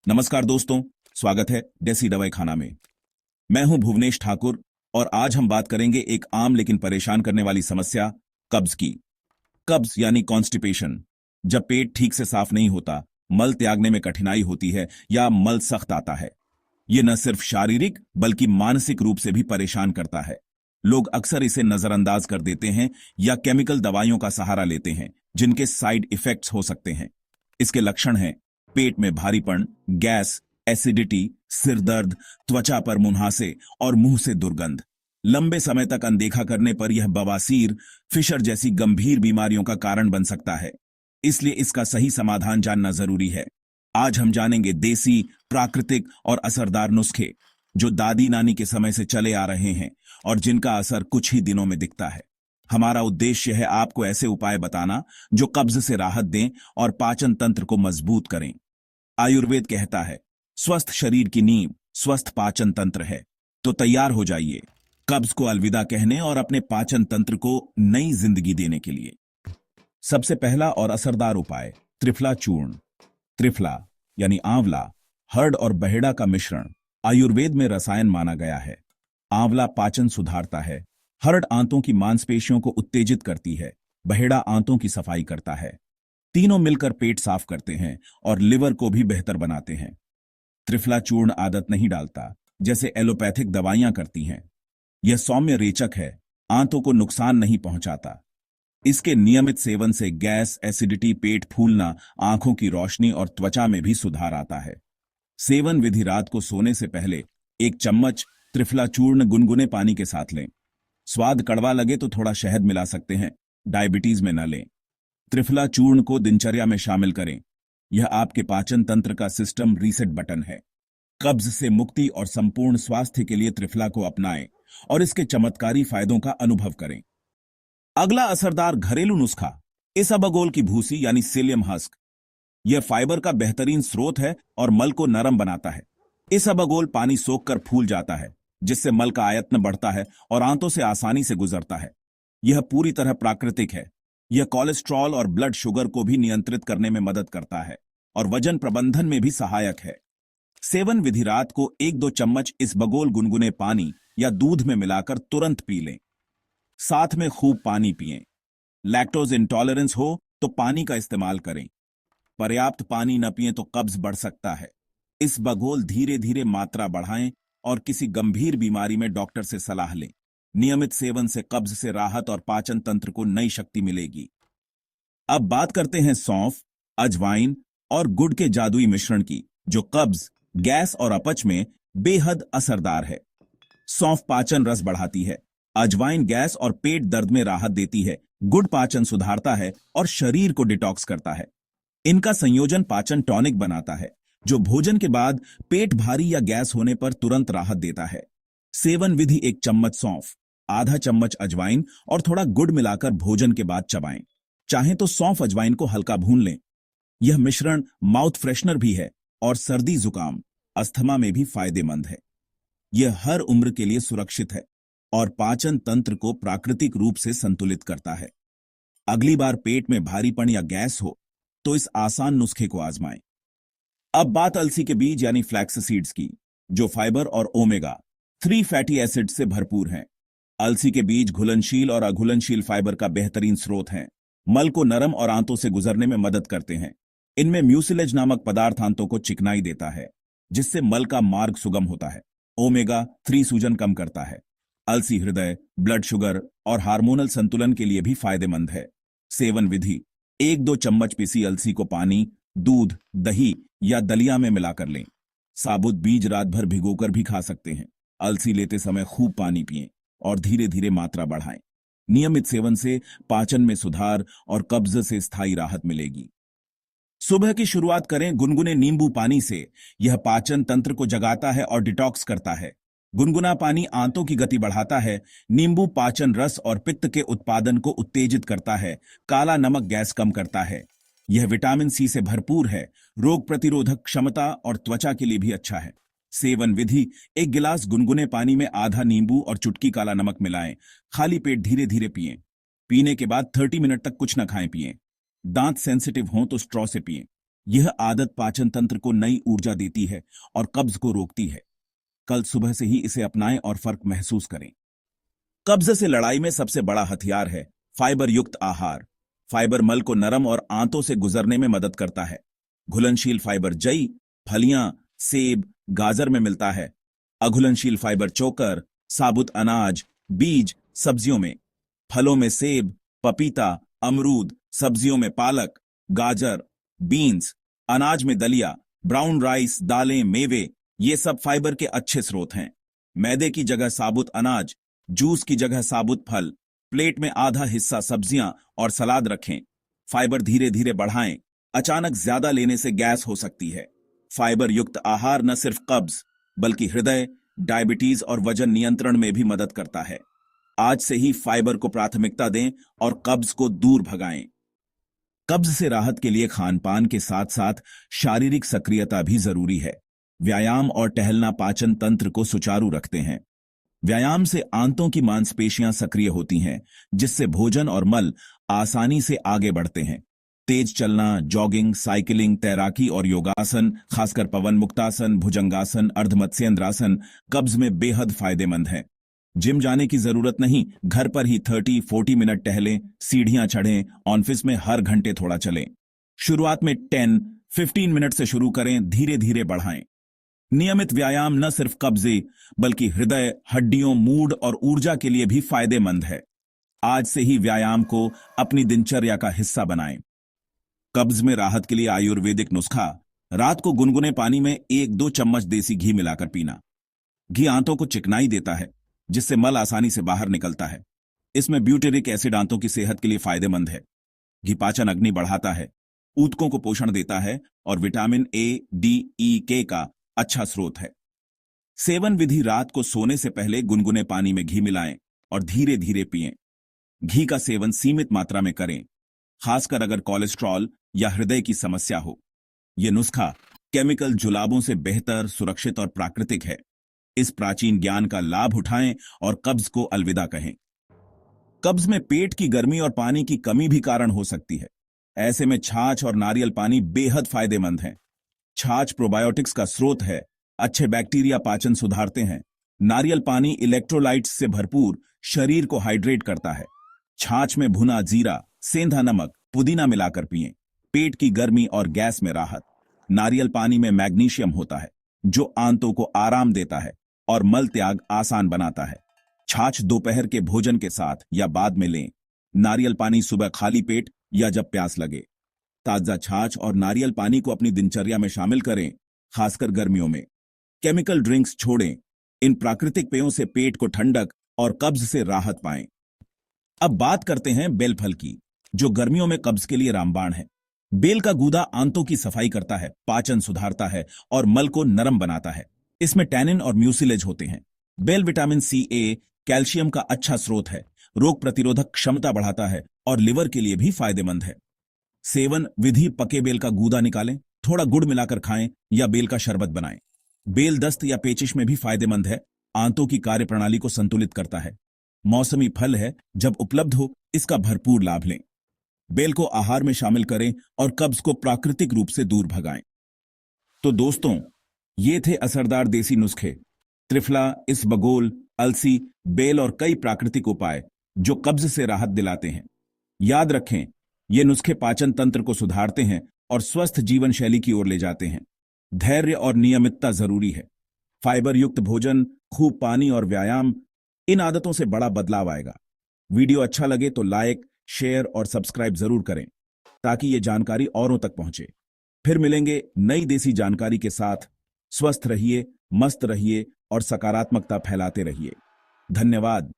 नमस्कार दोस्तों, स्वागत है देसी दवाई खाना में। मैं हूं भुवनेश ठाकुर और आज हम बात करेंगे एक आम लेकिन परेशान करने वाली समस्या, कब्ज की। कब्ज यानी कॉन्स्टिपेशन। जब पेट ठीक से साफ नहीं होता, मल त्यागने में कठिनाई होती है या मल सख्त आता है। ये न सिर्फ शारीरिक बल्कि मानसिक रूप से भी परेशान करता है। लोग अक्सर इसे नजरअंदाज कर देते हैं या केमिकल दवाइयों का सहारा लेते हैं जिनके साइड इफेक्ट्स हो सकते हैं। इसके लक्षण हैं पेट में भारीपन, गैस, एसिडिटी, सिर दर्द, त्वचा पर मुंहासे और मुंह से दुर्गंध। लंबे समय तक अनदेखा करने पर यह बवासीर, फिशर जैसी गंभीर बीमारियों का कारण बन सकता है। इसलिए इसका सही समाधान जानना जरूरी है। आज हम जानेंगे देसी, प्राकृतिक और असरदार नुस्खे जो दादी नानी के समय से चले आ रहे हैं और जिनका असर कुछ ही दिनों में दिखता है। हमारा उद्देश्य है आपको ऐसे उपाय बताना जो कब्ज से राहत दें और पाचन तंत्र को मजबूत करें। आयुर्वेद कहता है, स्वस्थ शरीर की नींव स्वस्थ पाचन तंत्र है। तो तैयार हो जाइए कब्ज को अलविदा कहने और अपने पाचन तंत्र को नई जिंदगी देने के लिए। सबसे पहला और असरदार उपाय, त्रिफला चूर्ण। त्रिफला यानी आंवला, हर्ड और बहेड़ा का मिश्रण आयुर्वेद में रसायन माना गया है। आंवला पाचन सुधारता है, हर्ड आंतों की मांसपेशियों को उत्तेजित करती है, बहेड़ा आंतों की सफाई करता है। तीनों मिलकर पेट साफ करते हैं और लिवर को भी बेहतर बनाते हैं। त्रिफला चूर्ण आदत नहीं डालता जैसे एलोपैथिक दवाइयां करती हैं। यह सौम्य रेचक है, आंतों को नुकसान नहीं पहुंचाता। इसके नियमित सेवन से गैस, एसिडिटी, पेट फूलना, आंखों की रोशनी और त्वचा में भी सुधार आता है। सेवन विधि, रात को सोने से पहले 1 चम्मच त्रिफला चूर्ण गुनगुने पानी के साथ लें। स्वाद कड़वा लगे तो थोड़ा शहद मिला सकते हैं, डायबिटीज में न लें। त्रिफला चूर्ण को दिनचर्या में शामिल करें। यह आपके पाचन तंत्र का सिस्टम रीसेट बटन है। कब्ज से मुक्ति और संपूर्ण स्वास्थ्य के लिए त्रिफला को अपनाएं और इसके चमत्कारी फायदों का अनुभव करें। अगला असरदार घरेलू नुस्खा, इसबगोल की भूसी यानी सीलियम हस्क। यह फाइबर का बेहतरीन स्रोत है और मल को नरम बनाता है। इसबगोल पानी सोखकर फूल जाता है जिससे मल का आयतन बढ़ता है और आंतों से आसानी से गुजरता है। यह पूरी तरह प्राकृतिक है। यह कोलेस्ट्रॉल और ब्लड शुगर को भी नियंत्रित करने में मदद करता है और वजन प्रबंधन में भी सहायक है। सेवन विधि, रात को 1-2 चम्मच इसबगोल गुनगुने पानी या दूध में मिलाकर तुरंत पी लें। साथ में खूब पानी पिएं। लैक्टोज इंटॉलरेंस हो तो पानी का इस्तेमाल करें। पर्याप्त पानी न पिएं तो कब्ज बढ़ सकता है। इसबगोल धीरे धीरे मात्रा बढ़ाएं और किसी गंभीर बीमारी में डॉक्टर से सलाह लें। नियमित सेवन से कब्ज से राहत और पाचन तंत्र को नई शक्ति मिलेगी। अब बात करते हैं सौंफ, अजवाइन और गुड़ के जादुई मिश्रण की, जो कब्ज, गैस और अपच में बेहद असरदार है। सौंफ पाचन रस बढ़ाती है, अजवाइन गैस और पेट दर्द में राहत देती है, गुड़ पाचन सुधारता है और शरीर को डिटॉक्स करता है। इनका संयोजन पाचन टॉनिक बनाता है जो भोजन के बाद पेट भारी या गैस होने पर तुरंत राहत देता है। सेवन विधि, 1 चम्मच सौंफ, आधा चम्मच अजवाइन और थोड़ा गुड़ मिलाकर भोजन के बाद चबाएं। चाहें तो सौंफ अजवाइन को हल्का भून लें। यह मिश्रण माउथ फ्रेशनर भी है और सर्दी जुकाम, अस्थमा में भी फायदेमंद है। यह हर उम्र के लिए सुरक्षित है और पाचन तंत्र को प्राकृतिक रूप से संतुलित करता है। अगली बार पेट में भारीपन या गैस हो तो इस आसान नुस्खे को आजमाएं। अब बात अलसी के बीज यानी फ्लैक्स सीड्स की, जो फाइबर और ओमेगा 3 फैटी एसिड से भरपूर हैं। अलसी के बीज घुलनशील और अघुलनशील फाइबर का बेहतरीन स्रोत हैं। मल को नरम और आंतों से गुजरने में मदद करते हैं। इनमें म्यूसिलेज नामक पदार्थ आंतों को चिकनाई देता है जिससे मल का मार्ग सुगम होता है। ओमेगा 3 सूजन कम करता है। अलसी हृदय, ब्लड शुगर और हार्मोनल संतुलन के लिए भी फायदेमंद है। सेवन विधि, 1-2 चम्मच पिसी अलसी को पानी, दूध, दही या दलिया में मिलाकर लें। साबुत बीज रात भर भिगोकर भी खा सकते हैं। अलसी लेते समय खूब पानी पिएं और धीरे धीरे मात्रा बढ़ाएं। नियमित सेवन से पाचन में सुधार और कब्ज से स्थायी राहत मिलेगी। सुबह की शुरुआत करें गुनगुने नींबू पानी से। यह पाचन तंत्र को जगाता है और डिटॉक्स करता है। गुनगुना पानी आंतों की गति बढ़ाता है। नींबू पाचन रस और पित्त के उत्पादन को उत्तेजित करता है। काला नमक गैस कम करता है। यह विटामिन सी से भरपूर है, रोग प्रतिरोधक क्षमता और त्वचा के लिए भी अच्छा है। सेवन विधि, 1 गिलास गुनगुने पानी में आधा नींबू और चुटकी काला नमक मिलाएं। खाली पेट धीरे धीरे पिएं। पीने के बाद 30 मिनट तक कुछ न खाएं पिएं। दांत सेंसिटिव हों तो स्ट्रॉ से पिएं। यह आदत पाचन तंत्र को नई ऊर्जा देती है और कब्ज को रोकती है। कल सुबह से ही इसे अपनाएं और फर्क महसूस करें। कब्ज से लड़ाई में सबसे बड़ा हथियार है फाइबर युक्त आहार। फाइबर मल को नरम और आंतों से गुजरने में मदद करता है। घुलनशील फाइबर जई, फलियां, सेब, गाजर में मिलता है। अघुलनशील फाइबर चोकर, साबुत अनाज, बीज, सब्जियों में। फलों में सेब, पपीता, अमरूद, सब्जियों में पालक, गाजर, बीन्स, अनाज में दलिया, ब्राउन राइस, दालें, मेवे, ये सब फाइबर के अच्छे स्रोत हैं। मैदे की जगह साबुत अनाज, जूस की जगह साबुत फल, प्लेट में आधा हिस्सा सब्जियां और सलाद रखें। फाइबर धीरे धीरे बढ़ाएं, अचानक ज्यादा लेने से गैस हो सकती है। फाइबर युक्त आहार न सिर्फ कब्ज बल्कि हृदय, डायबिटीज और वजन नियंत्रण में भी मदद करता है। आज से ही फाइबर को प्राथमिकता दें और कब्ज को दूर भगाएं। कब्ज से राहत के लिए खानपान के साथ साथ शारीरिक सक्रियता भी जरूरी है। व्यायाम और टहलना पाचन तंत्र को सुचारू रखते हैं। व्यायाम से आंतों की मांसपेशियां सक्रिय होती हैं, जिससे भोजन और मल आसानी से आगे बढ़ते हैं। तेज चलना, जॉगिंग, साइकिलिंग, तैराकी और योगासन, खासकर पवन मुक्तासन, भुजंगासन, अर्धमत्स्येंद्रासन कब्ज में बेहद फायदेमंद है। जिम जाने की जरूरत नहीं, घर पर ही 30-40 मिनट टहलें, सीढ़ियां चढ़ें, ऑफिस में हर घंटे थोड़ा चलें। शुरुआत में 10-15 मिनट से शुरू करें, धीरे धीरे बढ़ाएं। नियमित व्यायाम न सिर्फ कब्जे बल्कि हृदय, हड्डियों, मूड और ऊर्जा के लिए भी फायदेमंद है। आज से ही व्यायाम को अपनी दिनचर्या का हिस्सा बनाएं। कब्ज में राहत के लिए आयुर्वेदिक नुस्खा: रात को गुनगुने पानी में 1-2 चम्मच देसी घी मिलाकर पीना। घी आंतों को चिकनाई देता है, जिससे मल आसानी से बाहर निकलता है। इसमें ब्यूटेरिक एसिड आंतों की सेहत के लिए फायदेमंद है। घी पाचन अग्नि बढ़ाता है, ऊतकों को पोषण देता है और विटामिन ए, डी, ई, के का अच्छा स्रोत है। सेवन विधि: रात को सोने से पहले गुनगुने पानी में घी मिलाएं और धीरे धीरे पिएं। घी का सेवन सीमित मात्रा में करें, खासकर अगर कोलेस्ट्रॉल या हृदय की समस्या हो। यह नुस्खा केमिकल जुलाबों से बेहतर, सुरक्षित और प्राकृतिक है। इस प्राचीन ज्ञान का लाभ उठाएं और कब्ज को अलविदा कहें। कब्ज में पेट की गर्मी और पानी की कमी भी कारण हो सकती है। ऐसे में छाछ और नारियल पानी बेहद फायदेमंद है। छाछ प्रोबायोटिक्स का स्रोत है, अच्छे बैक्टीरिया पाचन सुधारते हैं। नारियल पानी इलेक्ट्रोलाइट्स से भरपूर, शरीर को हाइड्रेट करता है। छाछ में भुना जीरा, सेंधा नमक, पुदीना मिलाकर पिएं। पेट की गर्मी और गैस में राहत। नारियल पानी में मैग्नीशियम होता है, जो आंतों को आराम देता है और मल त्याग आसान बनाता है। छाछ दोपहर के भोजन के साथ या बाद में लें। नारियल पानी सुबह खाली पेट या जब प्यास लगे। ताजा छाछ और नारियल पानी को अपनी दिनचर्या में शामिल करें, खासकर गर्मियों में। केमिकल ड्रिंक्स छोड़ें। इन प्राकृतिक पेयों से पेट को ठंडक और कब्ज से राहत पाएं। अब बात करते हैं बेल फल की, जो गर्मियों में कब्ज के लिए रामबाण है। बेल का गूदा आंतों की सफाई करता है, पाचन सुधारता है और मल को नरम बनाता है। इसमें टैनिन और म्यूसिलेज होते हैं। बेल विटामिन सी, ए, कैल्शियम का अच्छा स्रोत है, रोग प्रतिरोधक क्षमता बढ़ाता है और लिवर के लिए भी फायदेमंद है। सेवन विधि: पके बेल का गूदा निकालें, थोड़ा गुड़ मिलाकर खाएं या बेल का शरबत बनाएं। बेल दस्त या पेचिश में भी फायदेमंद है, आंतों की कार्यप्रणाली को संतुलित करता है। मौसमी फल है, जब उपलब्ध हो इसका भरपूर लाभ लें। बेल को आहार में शामिल करें और कब्ज को प्राकृतिक रूप से दूर भगाएं। तो दोस्तों, ये थे असरदार देसी नुस्खे: त्रिफला, इसबगोल, अलसी, बेल और कई प्राकृतिक उपाय जो कब्ज से राहत दिलाते हैं। याद रखें, ये नुस्खे पाचन तंत्र को सुधारते हैं और स्वस्थ जीवन शैली की ओर ले जाते हैं। धैर्य और नियमितता जरूरी है। फाइबर युक्त भोजन, खूब पानी और व्यायाम, इन आदतों से बड़ा बदलाव आएगा। वीडियो अच्छा लगे तो लाइक, शेयर और सब्सक्राइब जरूर करें, ताकि ये जानकारी औरों तक पहुंचे। फिर मिलेंगे नई देसी जानकारी के साथ। स्वस्थ रहिए, मस्त रहिए और सकारात्मकता फैलाते रहिए। धन्यवाद।